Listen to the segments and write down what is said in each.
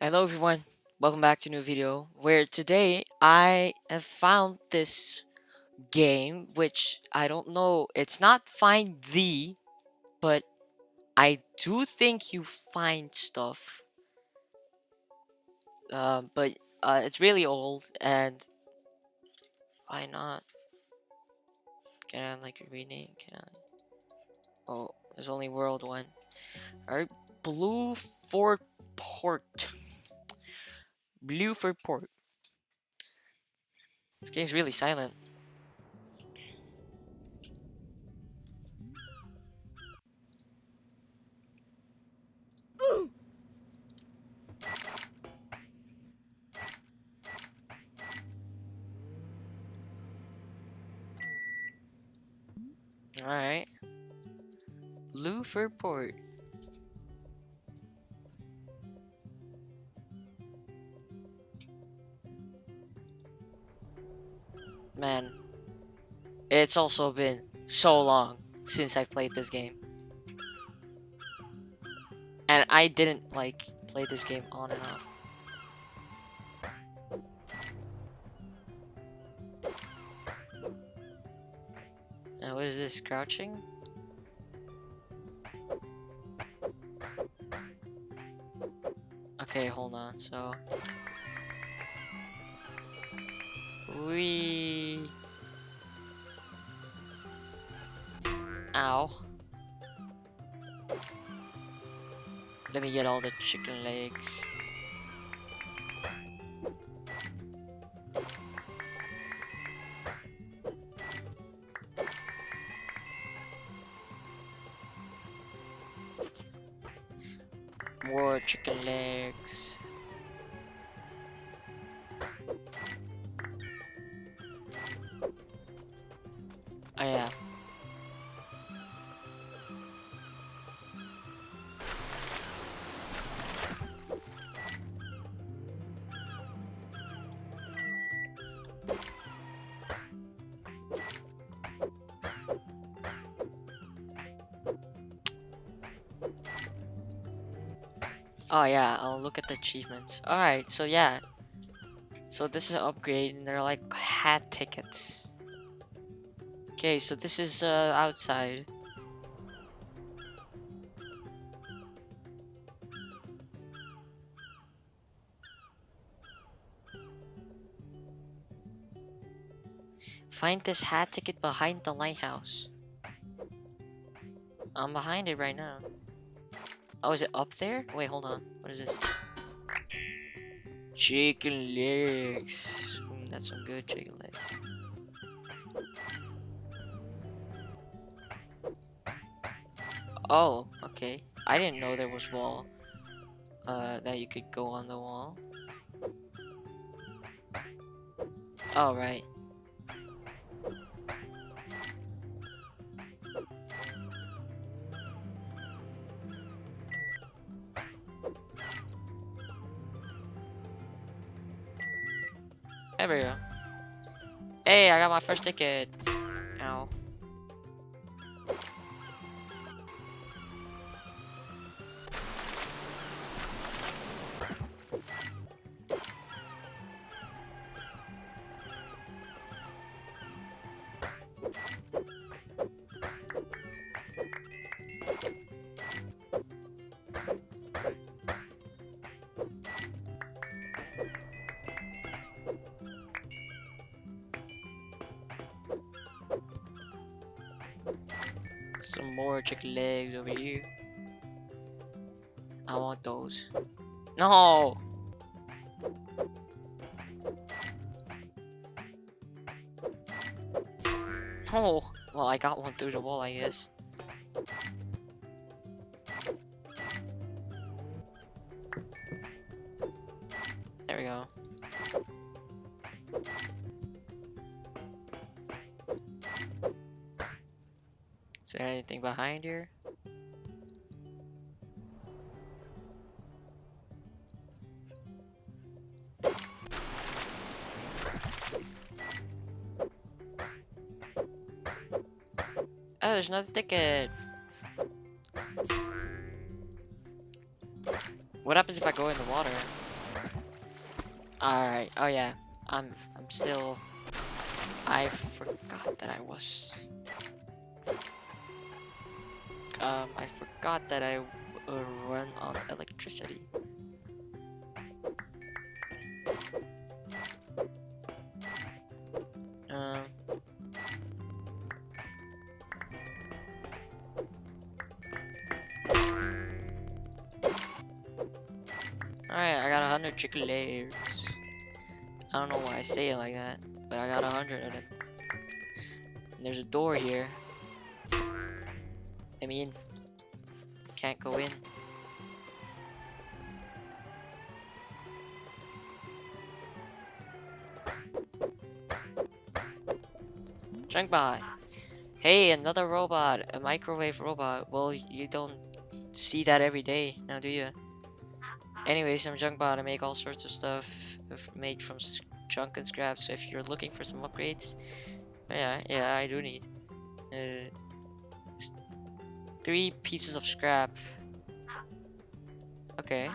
Hello everyone, welcome back to a new video where today I have found this game which I don't know, it's not find the, but I do think you find stuff. But it's really old and why not? Can I like rename? Can I? Oh, there's only world one. Alright, Blue Fort Port. Blue Fort Port. This game's really silent. Alright. Blue Fort Port. Man, it's also been so long since I played this game. And I didn't like play this game on and off. And what is this? Crouching? Okay, hold on. So we ow. Let me get all the chicken legs. More chicken legs. Oh yeah. Oh yeah, I'll look at the achievements. Alright, so yeah. So this is an upgrade and they're like hat tickets. Okay, so this is outside. Find this hat ticket behind the lighthouse. I'm behind it right now. Oh, is it up there? Wait, hold on. What is this? Chicken legs. That's some good chicken legs. Oh, okay. I didn't know there was wall. That you could go on the wall. Oh, right. There we go. Hey, I got my first ticket. Ow. Some more chicken legs over here. I want those. No! Oh! Well, I got one through the wall, I guess. There we go. Is there anything behind here? Oh, there's another ticket. What happens if I go in the water? Alright. Oh yeah. I'm still. I forgot that I was. I forgot that I run on electricity. Um. Alright, I got 100 chicken legs. I don't know why I say it like that, but I got 100 of them. And there's a door here. I mean, can't go in. Junk by. Hey, another robot, a microwave robot. Well, you don't see that every day, now do you? Anyways, I'm Junkbot. I make all sorts of stuff made from junk and scrap. So if you're looking for some upgrades, yeah, I do need 3 pieces of scrap. Okay.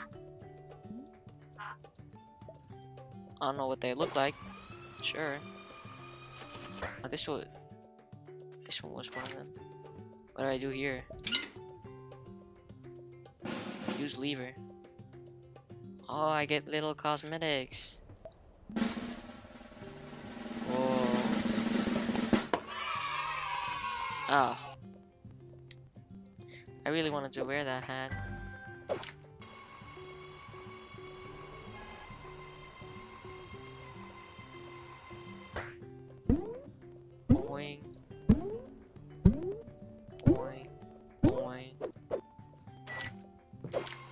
I don't know what they look like. Sure. Oh, this one was one of them. What do I do here? Use lever. Oh, I get little cosmetics. Whoa. Oh. I really wanted to wear that hat. Boing. Boing. Boing.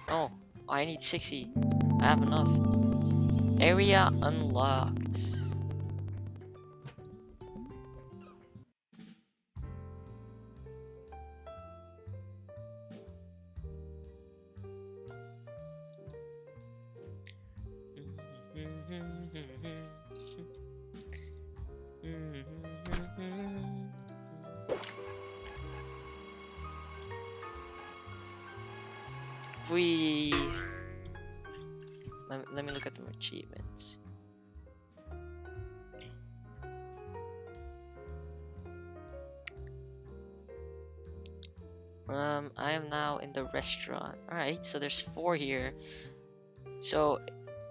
Oh, I need 60. I have enough. Area unlocked. We let me look at the achievements. I am now in the restaurant. Alright, so there's 4 here. So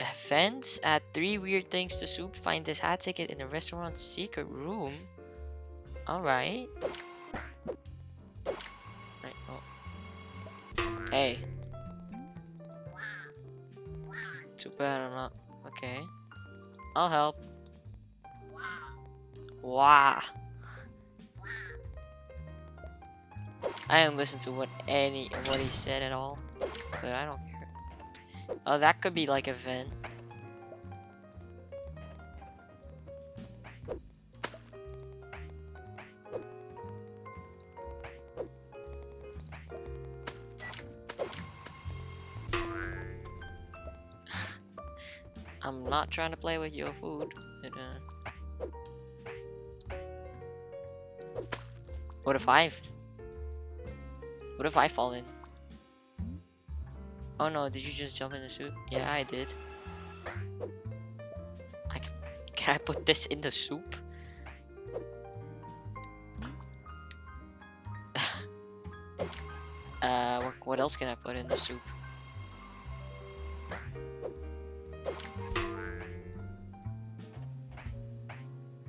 events, add 3 weird things to soup, find this hat ticket in the restaurant's secret room. Alright. Right, oh. Hey. Too bad I'm not. Okay. I'll help. Wow. I didn't listen to what he said at all, but I don't care. Oh, that could be like a vent. I'm not trying to play with your food. But, what if I fall in? Oh no, did you just jump in the soup? Yeah, I did. Can I put this in the soup? What else can I put in the soup?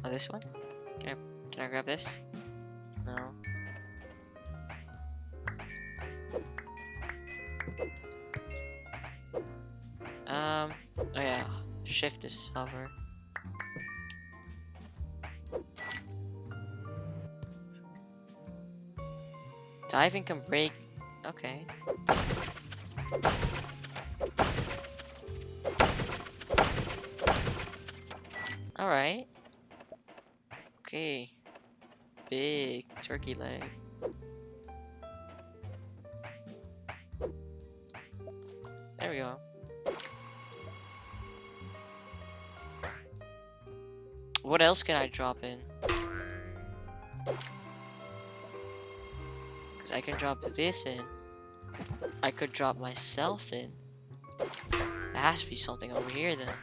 Oh, this one? Can I grab this? No. Oh yeah, shift is hover. Diving can break. Okay. Alright. Okay. Big turkey leg. There we go. What else can I drop in? Because I can drop this in. I could drop myself in. There has to be something over here then.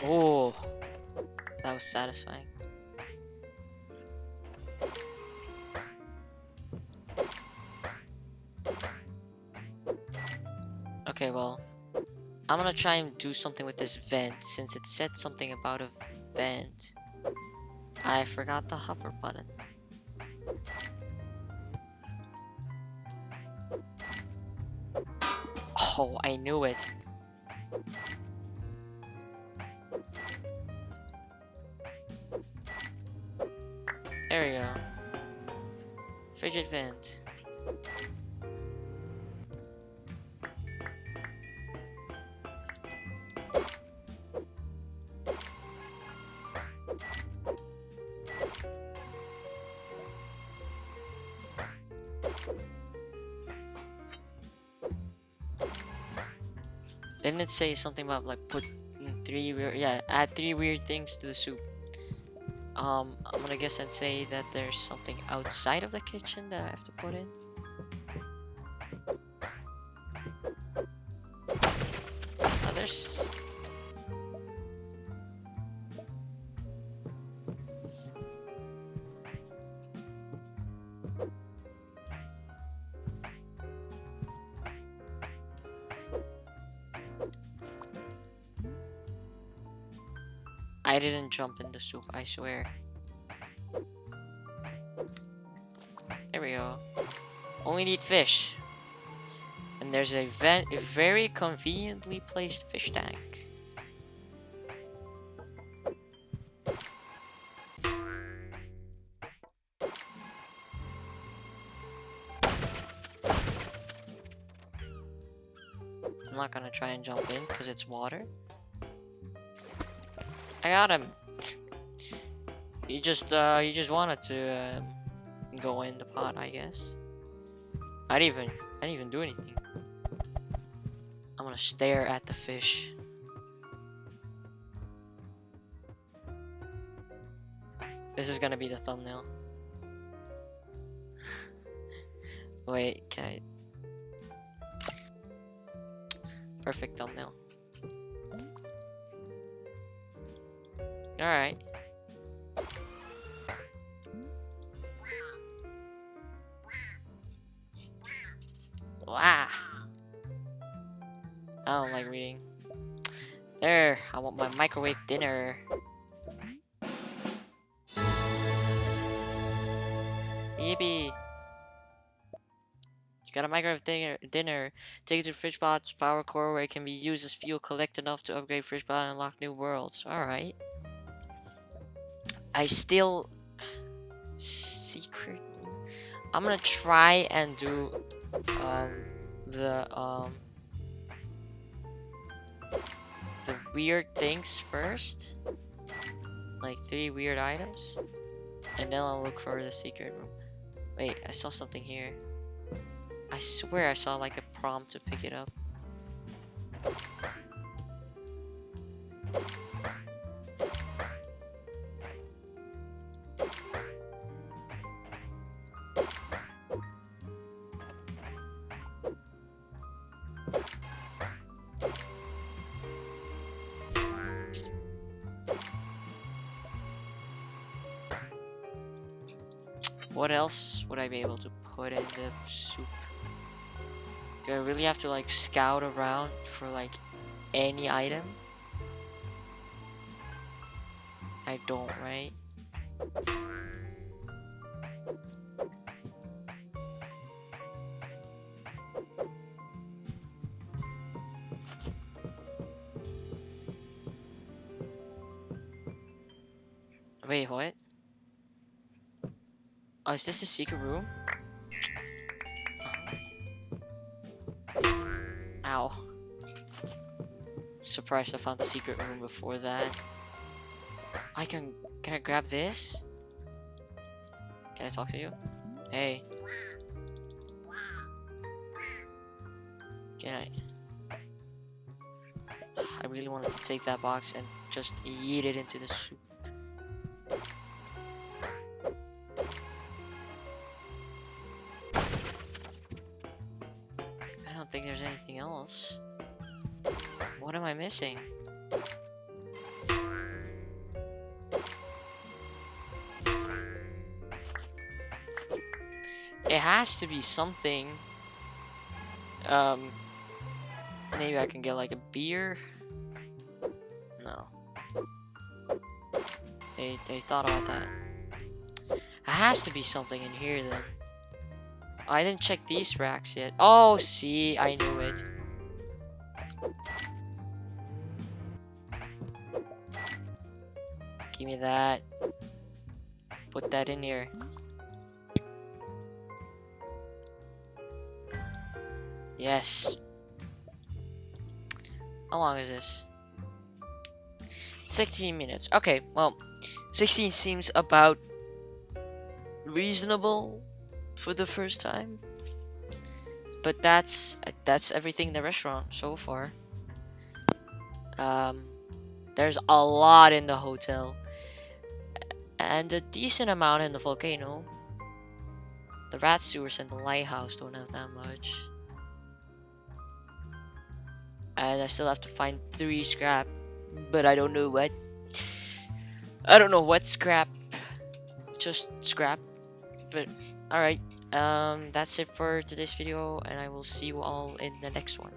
Oh, that was satisfying. Okay, well, I'm gonna try and do something with this vent since it said something about a vent. I forgot the hover button. Oh, I knew it. There we go. Fidget vent. Didn't it say something about like put three weird, yeah, add 3 weird things to the soup? I'm gonna guess and say that there's something outside of the kitchen that I have to put in. There's... I didn't jump in the soup, I swear. There we go. Only need fish. And there's a very conveniently placed fish tank. I'm not gonna try and jump in because it's water. I got him. You just wanted to go in the pot, I guess. I didn't even do anything. I'm gonna stare at the fish. This is gonna be the thumbnail. Wait, can I? Perfect thumbnail. Alright. Wow. I don't like reading. There, I want my microwave dinner. Yippee. You got a microwave dinner. Take it to FridgeBot's power core where it can be used as fuel. Collect enough to upgrade FridgeBot and unlock new worlds. Alright. I still... Secret... I'm gonna try and do the weird things first. Like 3 weird items. And then I'll look for the secret room. Wait, I saw something here. I swear I saw like a prompt to pick it up. What else would I be able to put in the soup? Do I really have to like scout around for like any item? I don't, right? Wait, what? Oh, is this a secret room? Ow. Surprised I found the secret room before that. Can I grab this? Can I talk to you? Hey. Can I really wanted to take that box and just yeet it into the soup. I don't think there's anything else. What am I missing? it has to be something. Maybe I can get like a beer. No. They thought about that. It has to be something in here then. I didn't check these racks yet. Oh, see, I knew it. Give me that. Put that in here. Yes. How long is this? 16 minutes. Okay, well, 16 seems about reasonable for the first time. But that's everything in the restaurant so far. There's a lot in the hotel. And a decent amount in the volcano. The rat sewers and the lighthouse don't have that much. And I still have to find 3 scrap. But I don't know what. I don't know what scrap. Just scrap. But alright. That's it for today's video. And I will see you all in the next one.